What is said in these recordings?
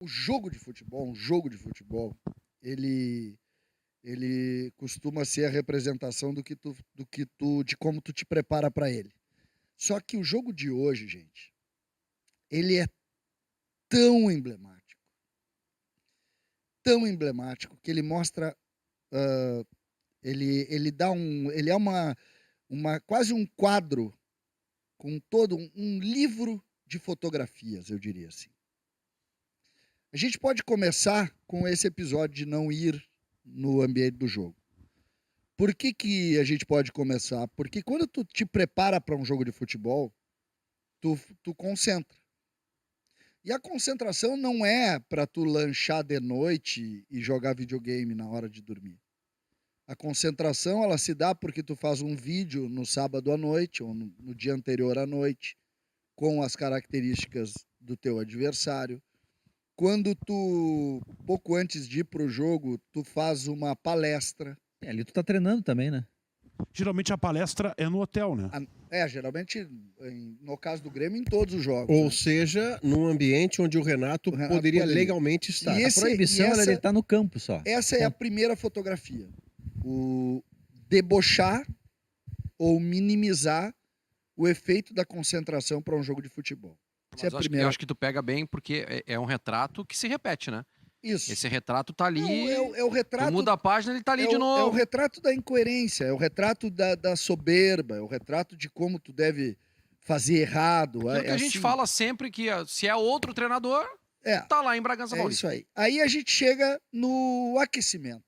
O jogo de futebol, um jogo de futebol, ele, ele costuma ser a representação de como tu te prepara para ele. Só que o jogo de hoje, gente, ele é tão que ele mostra, ah, ele dá ele é quase um quadro com todo um livro de fotografias, eu diria assim. A gente pode começar com esse episódio de não ir no ambiente do jogo. Por que a gente pode começar? Porque quando tu te prepara para um jogo de futebol, tu concentra. E a concentração não é para tu lanchar de noite e jogar videogame na hora de dormir. A concentração, ela se dá porque tu faz um vídeo no sábado à noite ou no dia anterior à noite, com as características do teu adversário. Quando tu, pouco antes de ir pro jogo, tu faz uma palestra. Ali tu tá treinando também, né? Geralmente a palestra é no hotel, né? Geralmente, no caso do Grêmio, em todos os jogos. Ou né? seja, num ambiente onde o Renato poderia legalmente estar. E A proibição é ele estar no campo só. Essa é a primeira fotografia. O debochar ou minimizar o efeito da concentração para um jogo de futebol. Mas eu acho que tu pega bem porque é um retrato que se repete, né? Isso. Esse retrato tá ali. É o retrato. Tu muda a página, ele tá ali de novo. É o retrato da incoerência, é o retrato da soberba, é o retrato de como tu deve fazer errado. Aquilo que a gente fala sempre que se é outro treinador, tá lá em Bragança Paulista. É isso aí. Aí a gente chega no aquecimento.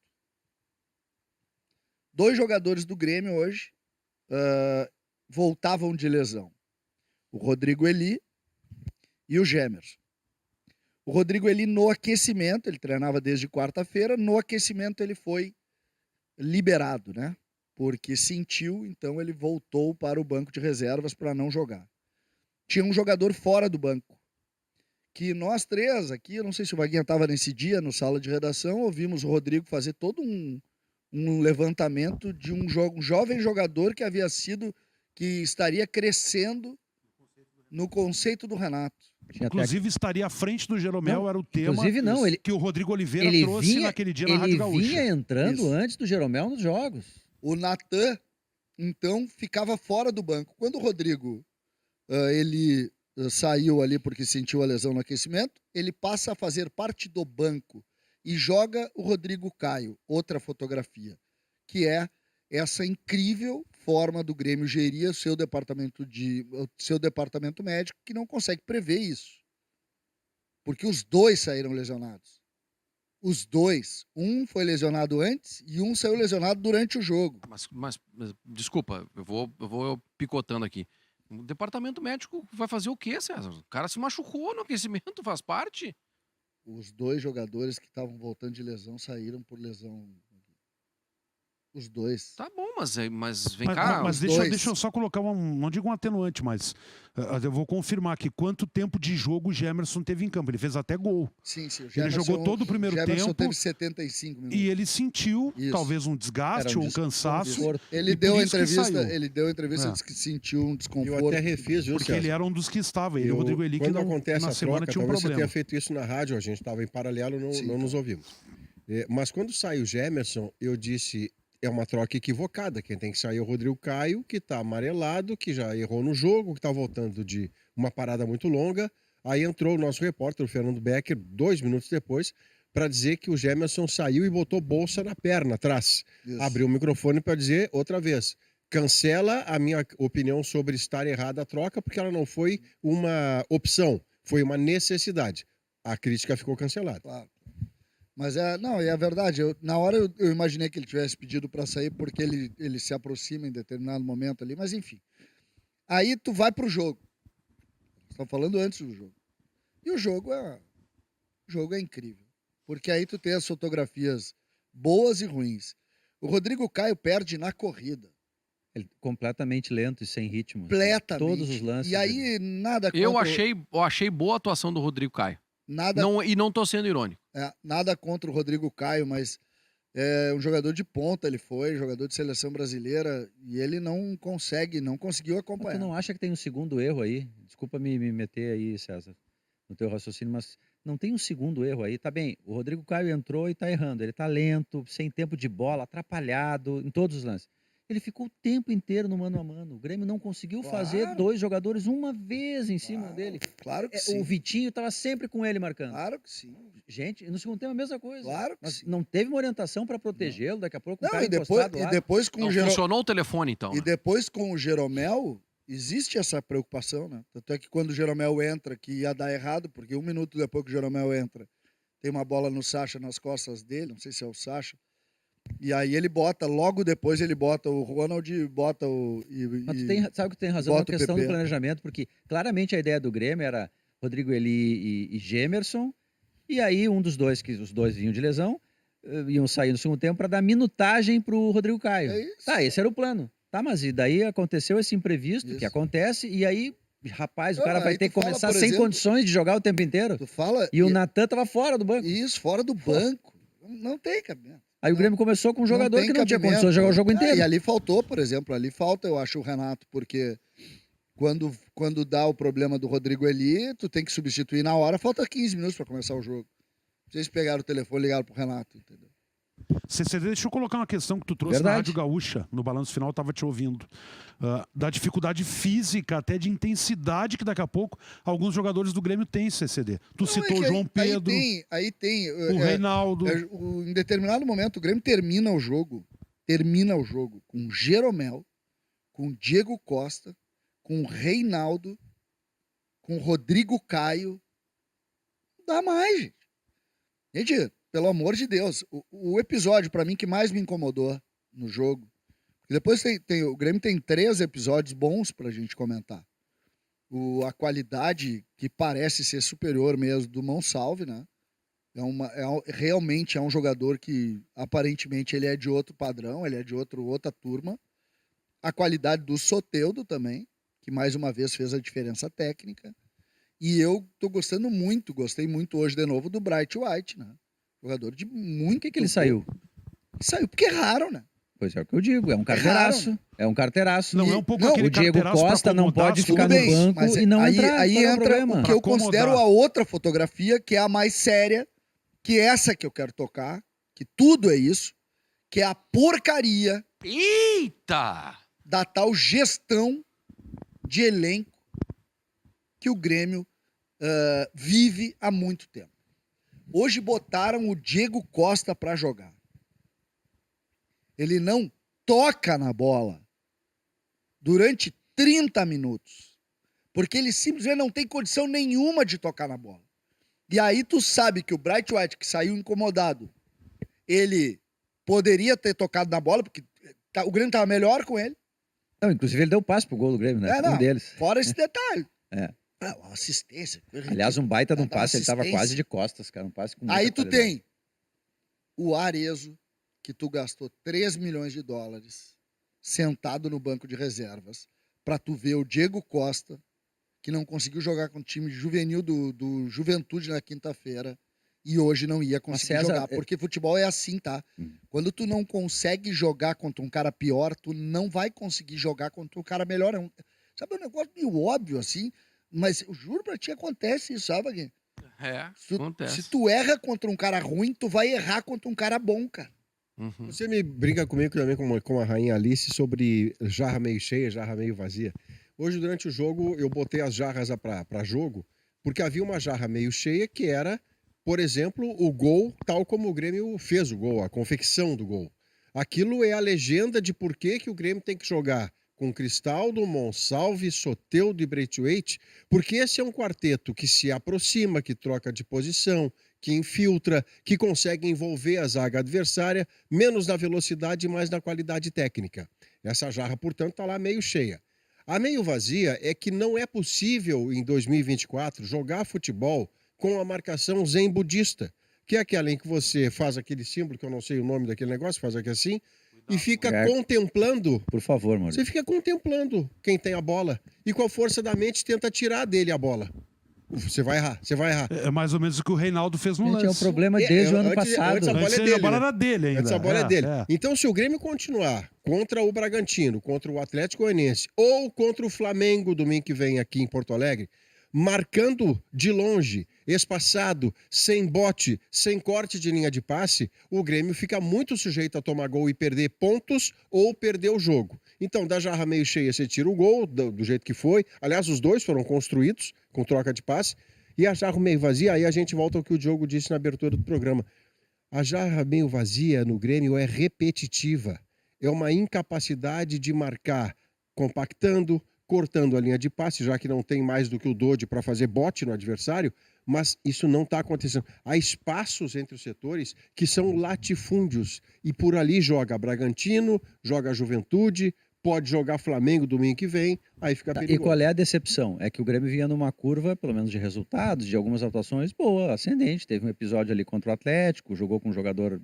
2 jogadores do Grêmio hoje voltavam de lesão. O Rodrigo Eli e o Gemerson. O Rodrigo Eli no aquecimento, ele treinava desde quarta-feira, no aquecimento ele foi liberado, né? Porque sentiu, então ele voltou para o banco de reservas para não jogar. Tinha um jogador fora do banco, que nós três aqui, eu não sei se o Vaguinha estava nesse dia, no sala de redação, ouvimos o Rodrigo fazer todo um levantamento de um jovem jogador que estaria crescendo no conceito do Renato. Inclusive estaria à frente do Jeromel, era o tema que o Rodrigo Oliveira trouxe naquele dia na Rádio Gaúcha. Ele vinha entrando antes do Jeromel nos jogos. O Natan, então, ficava fora do banco. Quando o Rodrigo ele saiu ali porque sentiu a lesão no aquecimento, ele passa a fazer parte do banco e joga o Rodrigo Caio, outra fotografia, que é essa incrível forma do Grêmio gerir o seu departamento médico, que não consegue prever isso. Porque os dois saíram lesionados. Os dois. Um foi lesionado antes e um saiu lesionado durante o jogo. Mas desculpa, eu vou picotando aqui. O departamento médico vai fazer o quê, César? O cara se machucou no aquecimento, faz parte? Os 2 jogadores que estavam voltando de lesão saíram por lesão. Os 2. Tá bom, mas vem cá. Mas deixa eu só colocar não digo um atenuante, mas eu vou confirmar aqui quanto tempo de jogo o Gemerson teve em campo. Ele fez até gol. Sim, o Ele jogou todo o primeiro tempo. O Gemerson teve 75 minutos. E ele sentiu talvez um desgaste ou um cansaço. Ele deu entrevista e disse que sentiu um desconforto. Eu até refiz, viu, porque ele era um dos que estava. Ele e o Rodrigo Eli, que na semana tinha um problema. Você tenha feito isso na rádio, a gente estava em paralelo, não nos ouvimos. Mas quando saiu o Gemerson, eu disse... É uma troca equivocada. Quem tem que sair é o Rodrigo Caio, que está amarelado, que já errou no jogo, que está voltando de uma parada muito longa. Aí entrou o nosso repórter, o Fernando Becker, 2 minutos depois, para dizer que o Gemerson saiu e botou bolsa na perna atrás. Isso. Abriu o microfone para dizer outra vez. Cancela a minha opinião sobre estar errada a troca, porque ela não foi uma opção, foi uma necessidade. A crítica ficou cancelada. Claro. Mas é a verdade. Na hora eu imaginei que ele tivesse pedido para sair porque ele se aproxima em determinado momento ali, mas enfim. Aí tu vai pro jogo. Estou falando antes do jogo. E o jogo é incrível. Porque aí tu tem as fotografias boas e ruins. O Rodrigo Caio perde na corrida. Ele completamente lento e sem ritmo. Completamente. Todos os lances. E aí nada contra... Eu achei boa a atuação do Rodrigo Caio. E não tô sendo irônico. Nada contra o Rodrigo Caio, mas é um jogador de ponta, ele foi jogador de seleção brasileira e ele não conseguiu acompanhar. Mas tu não acha que tem um segundo erro aí? Desculpa me meter aí, César, no teu raciocínio, mas Não tem um segundo erro aí. Tá bem, o Rodrigo Caio entrou e tá errando. Ele tá lento, sem tempo de bola, atrapalhado em todos os lances. Ele ficou o tempo inteiro no mano a mano. O Grêmio não conseguiu fazer Claro. 2 jogadores uma vez em cima Claro, dele. claro que O sim. Vitinho estava sempre com ele marcando. Claro que sim. Gente, no segundo tempo a mesma coisa. Claro que Mas sim. não teve uma orientação para protegê-lo, daqui a pouco o Não, cara e depois, encostado lá. com Não o Jeromel. funcionou o telefone, então. E né? depois com o Jeromel, existe essa preocupação, né? Tanto é que quando o Jeromel entra, que ia dar errado, porque 1 minuto depois que o Jeromel entra, tem uma bola no Sacha nas costas dele, não sei se é o Sacha. E aí ele bota, logo depois ele bota o Ronald e bota o. Mas sabe que tem razão na bota o questão do PP. planejamento, porque claramente a ideia do Grêmio era Rodrigo Eli e Gemerson, e aí um dos dois, que os dois vinham de lesão, iam sair no segundo tempo para dar minutagem pro Rodrigo Caio. É isso. Tá, esse era o plano. Tá, mas e daí aconteceu esse imprevisto que Isso. acontece, e aí, rapaz, o Não, cara vai aí ter tu que fala, começar por sem exemplo, condições de jogar o tempo inteiro. Tu fala. E o Natan tava fora do banco. Isso, fora do banco. Não tem cabimento. Aí o Grêmio começou com um Não jogador tem que não tinha cabimento. condições de jogar o jogo Ah, inteiro. E ali faltou, por exemplo, ali falta, eu acho, o Renato, porque quando dá o problema do Rodrigo Eli, tu tem que substituir na hora, falta 15 minutos para começar o jogo. Vocês pegaram o telefone e ligaram pro Renato, entendeu? CCD, deixa eu colocar uma questão que tu trouxe Verdade. na Rádio Gaúcha, no Balanço Final, eu tava te ouvindo. Da dificuldade física, até de intensidade que daqui a pouco alguns jogadores do Grêmio têm, CCD. Tu Não, citou é o que João Pedro, Aí tem o Reinaldo. em determinado momento, o Grêmio termina o jogo com Jeromel, com Diego Costa, com Reinaldo, com Rodrigo Caio. Não dá mais, gente. Gente, pelo amor de Deus, o episódio, pra mim, que mais me incomodou no jogo, depois o Grêmio tem 3 episódios bons pra gente comentar. A qualidade que parece ser superior mesmo do Monsalve, né? Realmente é um jogador que aparentemente ele é de outro padrão, ele é de outra turma. A qualidade do Soteldo também, que mais uma vez fez a diferença técnica. E eu tô gostei muito hoje de novo do Bright White, né? Jogador de muito. Por que ele saiu? Saiu porque erraram, né? Pois é o que eu digo, é um carteiraço. É um carteiraço. Não é um pouco Não, aquele O Diego carteiraço pra Costa não acomodar pode as ficar Tudo no bem, banco mas e não aí, entrar. aí Qual é o entra problema? o que Pra eu acomodar. considero a outra fotografia, que é a mais séria, que é essa que eu quero tocar, que tudo é isso, que é a porcaria Eita! da tal gestão de elenco que o Grêmio vive há muito tempo. Hoje botaram o Diego Costa para jogar. Ele não toca na bola durante 30 minutos, porque ele simplesmente não tem condição nenhuma de tocar na bola. E aí tu sabe que o Bright White, que saiu incomodado, ele poderia ter tocado na bola, porque o Grêmio estava melhor com ele. Não, inclusive ele deu passe pro gol do Grêmio, né? Não, Um deles. fora esse detalhe. É. Uma assistência. Aliás, um baita de um A passe, ele tava assistência. quase de costas, cara. Um passe com muita Aí tu qualidade. tem o Arezo, que tu gastou 3 milhões de dólares sentado no banco de reservas pra tu ver o Diego Costa, que não conseguiu jogar com o time juvenil do Juventude na quinta-feira e hoje não ia conseguir César, jogar. Porque futebol é assim, tá? Quando tu não consegue jogar contra um cara pior, tu não vai conseguir jogar contra um cara melhor. Sabe, um negócio meio óbvio, assim, mas eu juro pra ti, acontece isso, sabe, Gui? Acontece. Se tu erra contra um cara ruim, tu vai errar contra um cara bom, cara. Uhum. Você me brinca comigo também com a rainha Alice sobre jarra meio cheia, jarra meio vazia. Hoje, durante o jogo, eu botei as jarras para jogo, porque havia uma jarra meio cheia que era, por exemplo, o gol, tal como o Grêmio fez o gol, a confecção do gol. Aquilo é a legenda de por que o Grêmio tem que jogar com Cristaldo, Monsalve, Soteldo e Braithwaite, porque esse é um quarteto que se aproxima, que troca de posição, que infiltra, que consegue envolver a zaga adversária, menos na velocidade e mais na qualidade técnica. Essa jarra, portanto, está lá meio cheia. A meio vazia é que não é possível, em 2024, jogar futebol com a marcação zen budista, que é aquela em que você faz aquele símbolo, que eu não sei o nome daquele negócio, faz aqui assim, e fica contemplando. Por favor, Maurício. Você fica contemplando quem tem a bola e com a força da mente tenta tirar dele a bola. Você vai errar, você vai errar. É mais ou menos o que o Reinaldo fez no Gente, é um lance. problema desde o ano passado. antes a bola é Antes dele, a bola né? era dele ainda. Essa bola é dele. É. Então, se o Grêmio continuar contra o Bragantino, contra o Atlético Goianiense ou contra o Flamengo domingo que vem aqui em Porto Alegre, marcando de longe espaçado, sem bote, sem corte de linha de passe, o Grêmio fica muito sujeito a tomar gol e perder pontos ou perder o jogo. Então, da jarra meio cheia, você tira o gol do jeito que foi. Aliás, os dois foram construídos com troca de passe. E a jarra meio vazia, aí a gente volta ao que o Diogo disse na abertura do programa. A jarra meio vazia no Grêmio é repetitiva. É uma incapacidade de marcar compactando, cortando a linha de passe, já que não tem mais do que o Dodge para fazer bote no adversário, mas isso não está acontecendo. Há espaços entre os setores que são latifúndios, e por ali joga Bragantino, joga Juventude, pode jogar Flamengo domingo que vem, aí fica Tá, e perigoso. qual é a decepção? É que o Grêmio vinha numa curva, pelo menos de resultados, de algumas atuações, boa, ascendente. Teve um episódio ali contra o Atlético, jogou com um jogador,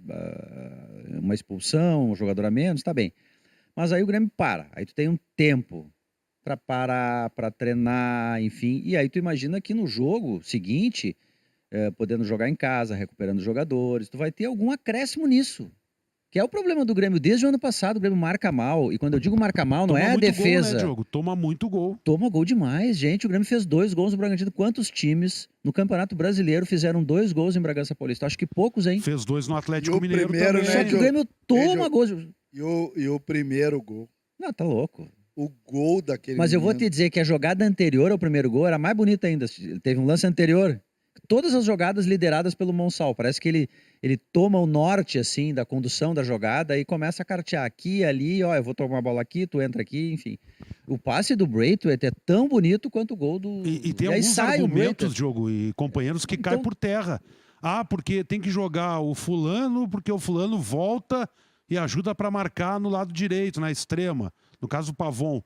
uma expulsão, um jogador a menos, tá bem. Mas aí o Grêmio para, aí tu tem um tempo para parar, para treinar, enfim. E aí tu imagina que no jogo seguinte, podendo jogar em casa, recuperando jogadores, tu vai ter algum acréscimo nisso. Que é o problema do Grêmio desde o ano passado. O Grêmio marca mal. E quando eu digo marca mal, não Toma é a muito defesa. Gol, né, Diogo? Toma muito gol. Toma gol demais, gente. O Grêmio fez 2 gols no Bragantino. Quantos times no Campeonato Brasileiro fizeram 2 gols em Bragança Paulista? Acho que poucos, hein? Fez 2 no Atlético E o Mineiro primeiro, também. né, Só que o Diogo? Grêmio toma Diogo? gols. E o primeiro gol. Não, tá louco. O gol daquele Mas eu vou te menino. dizer que a jogada anterior ao primeiro gol era mais bonita ainda. Teve um lance anterior. Todas as jogadas lideradas pelo Monsal. Parece que ele toma o norte, assim, da condução da jogada e começa a cartear aqui, ali, ó, eu vou tomar a bola aqui, tu entra aqui, enfim. O passe do Braithwaite é tão bonito quanto o gol do... E tem aí alguns sai o argumentos, Braithwaite. Diogo, e companheiros que caem Então- por terra. Ah, porque tem que jogar o fulano, porque o fulano volta e ajuda para marcar no lado direito, na extrema. No caso, o Pavon.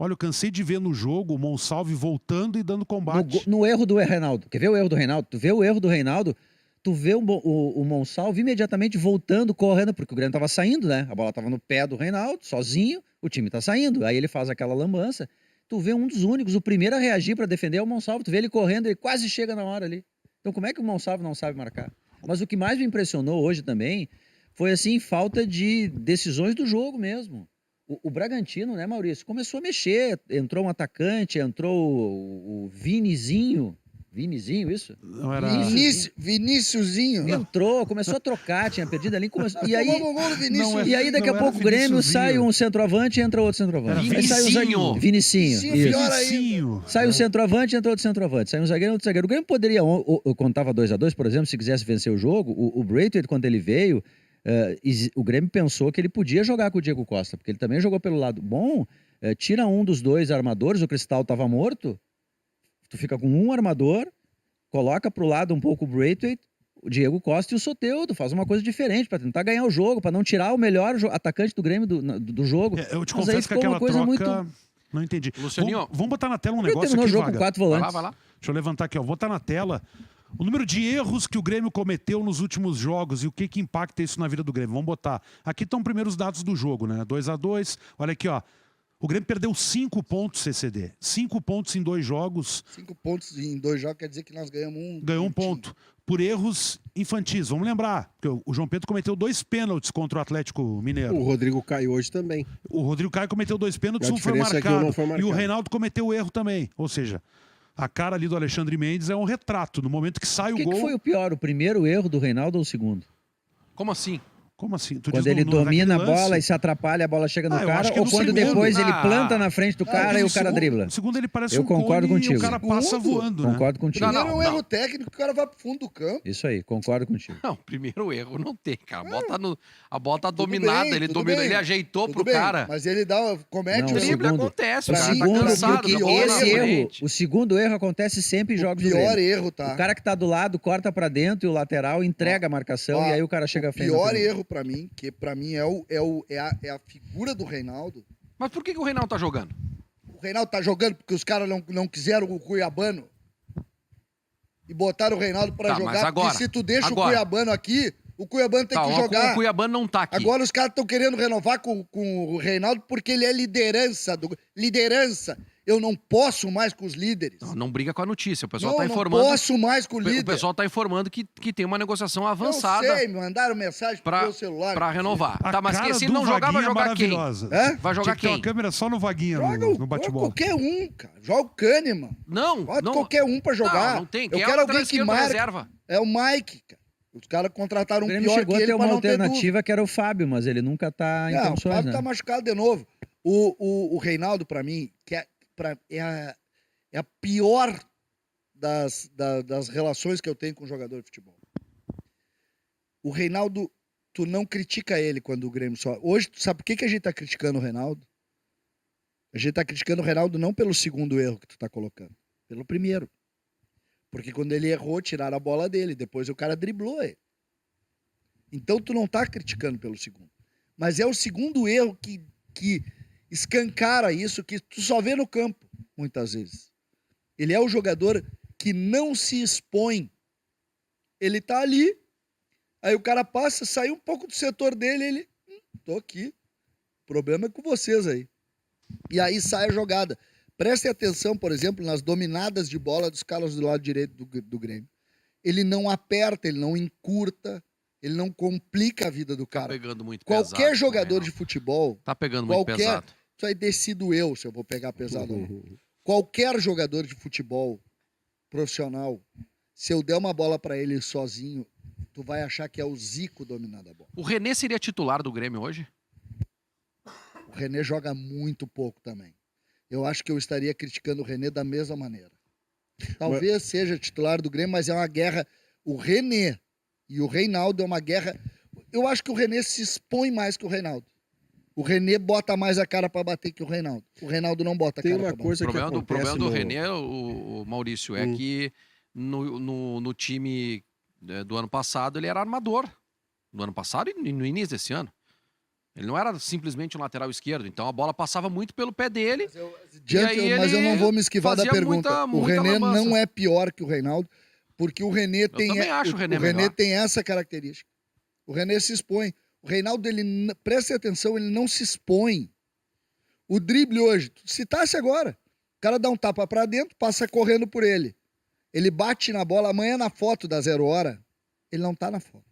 Olha, eu cansei de ver no jogo o Monsalve voltando e dando combate. No erro do Reinaldo. Quer ver o erro do Reinaldo? Tu vê o erro do Reinaldo, tu vê o Monsalve imediatamente voltando, correndo, porque o Grêmio tava saindo, né? A bola tava no pé do Reinaldo, sozinho, o time tá saindo. Aí ele faz aquela lambança. Tu vê um dos únicos, o primeiro a reagir para defender é o Monsalve. Tu vê ele correndo, ele quase chega na hora ali. Então como é que o Monsalve não sabe marcar? Mas o que mais me impressionou hoje também foi, assim, falta de decisões do jogo mesmo. O Bragantino, né, Maurício, começou a mexer. Entrou um atacante, entrou o Vinizinho. Vinizinho, isso? Não era... Viníciusinho. Entrou, começou a trocar, tinha perdido ali. E aí, Tomamos o gol do Vinícius. Não é- e aí daqui a era pouco o Grêmio Viníciusinho. sai um centroavante e entra outro centroavante. Era Aí sai o Vinicinho. zagueiro. Vinicinho. Vinicinho, Isso. pior ainda. Vinícius. Sai o centroavante, entra outro centroavante. Sai um zagueiro, outro zagueiro. O Grêmio poderia, quando estava 2-2, por exemplo, se quisesse vencer o jogo, o Braithwaite, quando ele veio, o Grêmio pensou que ele podia jogar com o Diego Costa, porque ele também jogou pelo lado bom. Tira um dos dois armadores, o Cristal estava morto, tu fica com um armador, coloca pro lado um pouco o Braithwaite, o Diego Costa e o Soteldo, faz uma coisa diferente para tentar ganhar o jogo, para não tirar o melhor atacante do Grêmio do jogo. Eu te Mas aí confesso que ficou uma aquela coisa troca... muito... Não entendi. Lucianinho, Vamos botar na tela um Ele negócio terminou aqui, o jogo com Vaga. 4 vai volantes. lá, vai lá. Deixa eu levantar aqui, ó. Vou botar na tela o número de erros que o Grêmio cometeu nos últimos jogos e o que impacta isso na vida do Grêmio. Vamos botar. Aqui estão primeiros dados do jogo, né? 2-2. Olha aqui, ó. O Grêmio perdeu 5 pontos, CCD. 5 pontos em 2 jogos. 5 pontos em 2 jogos quer dizer que nós ganhamos um. Ganhou um ponto. Por erros infantis. Vamos lembrar. Porque o João Pedro cometeu 2 pênaltis contra o Atlético Mineiro. O Rodrigo Caio hoje também. O Rodrigo Caio cometeu 2 pênaltis, A um foi diferença é que marcado. um não foi E o marcado. Reinaldo cometeu o erro também. Ou seja, a cara ali do Alexandre Mendes é um retrato. No momento que sai O o que, gol... que foi o pior, o primeiro erro do Reinaldo ou o segundo? Como assim? Como assim? Tu Quando diz ele naquele domina a lance? bola e se atrapalha, a bola chega no Ah, eu cara, acho que ou no quando segundo. depois ele Ah. planta na frente do cara e o cara No dribla? No segundo ele parece Eu um concordo cone e contigo. o cara passa Segundo? voando, né? Concordo contigo. Não, Primeiro é um não. erro técnico, o cara vai pro fundo do campo. Isso aí, concordo contigo. Não, primeiro erro não tem, cara. A bola tá Tudo dominada, bem, ele tudo dominou, bem. ele ajeitou Tudo pro bem, cara. Mas ele comete Não, o o erro. Drible segundo- acontece, Pra o cara mim, tá segundo, cansado, o da pior bola na Esse erro, frente. o segundo erro acontece sempre em jogos do pior Grêmio. erro, tá? O cara que tá do lado corta pra dentro e o lateral entrega a marcação Ó, e aí o cara chega à O frente. pior erro pra mim, que pra mim é a figura do Reinaldo. Mas por que o Reinaldo tá jogando? O Reinaldo tá jogando porque os caras não quiseram o Cuiabano e botaram o Reinaldo pra Tá, mas jogar. agora- Porque se tu deixa agora- o Cuiabano aqui, o Cuiabano tem Tá, que o jogar. Cuiabano não tá aqui. Agora os caras estão querendo renovar com o Reinaldo porque ele é liderança. Eu não posso mais com os líderes. Não briga com a notícia. O pessoal Não, tá não informando. posso mais com o O líder. pessoal tá informando que tem uma negociação Eu avançada sei, me mandaram mensagem pro meu celular. pra renovar. A Tá, mas cara se do não jogar, vai Vaguinha é jogar quem? maravilhosa. Hã? Vai jogar Tinha que ter quem? uma câmera só no Vaguinha Joga no bate-bola. qualquer um, cara. Joga o Kahneman. Não, Bota não. qualquer um pra jogar. Não tem. Eu Quem é quero o lateral alguém que esquerdo marque. reserva? É o Mike, cara. Os caras contrataram O um Grêmio pior chegou que a ter ele pra uma não ter dúvida. alternativa que era o Fábio, mas ele nunca tá em Não, o condições, Fábio né? tá machucado de novo. O Reinaldo, pra mim, que é a pior das relações que eu tenho com o jogador de futebol. O Reinaldo, tu não critica ele quando o Grêmio só... Hoje, tu sabe por que a gente tá criticando o Reinaldo? A gente tá criticando o Reinaldo não pelo segundo erro que tu tá colocando, pelo primeiro. Porque quando ele errou, tiraram a bola dele, depois o cara driblou ele. Então tu não tá criticando pelo segundo. Mas é o segundo erro que escancara isso, que tu só vê no campo, muitas vezes. Ele é o jogador que não se expõe. Ele tá ali, aí o cara passa, sai um pouco do setor dele, ele... tô aqui. O problema é com vocês aí. E aí sai a jogada. Prestem atenção, por exemplo, nas dominadas de bola dos caras do lado direito do Grêmio. Ele não aperta, ele não encurta, ele não complica a vida do Tá cara. pegando muito Qualquer pesado. jogador de Reinaldo. futebol, Tá pegando muito qualquer... pesado. Isso aí decido eu se eu vou pegar pesado ou não. Qualquer jogador de futebol profissional, se eu der uma bola pra ele sozinho, tu vai achar que é o Zico dominando a bola. O René seria titular do Grêmio hoje? O René joga muito pouco também. Eu acho que eu estaria criticando o René da mesma maneira. Talvez seja titular do Grêmio, mas é uma guerra. O René e o Reinaldo é uma guerra. Eu acho que o René se expõe mais que o Reinaldo. O René bota mais a cara pra bater que o Reinaldo. O Reinaldo não bota a Tem cara uma pra bater. coisa O que problema acontece do no... René, o Maurício, é que no time do ano passado ele era armador. No ano passado e no início desse ano. Ele não era simplesmente um lateral esquerdo. Então a bola passava muito pelo pé dele. Mas eu não vou me esquivar da fazia pergunta. muita O René lambança. não é pior que o Reinaldo, porque o René tem também acho o René René melhor. tem essa característica. O René se expõe. O Reinaldo, ele preste atenção, ele não se expõe. O drible hoje, tu citasse agora. O cara dá um tapa pra dentro, passa correndo por ele. Ele bate na bola, amanhã na foto da 0 hora, ele não tá na foto.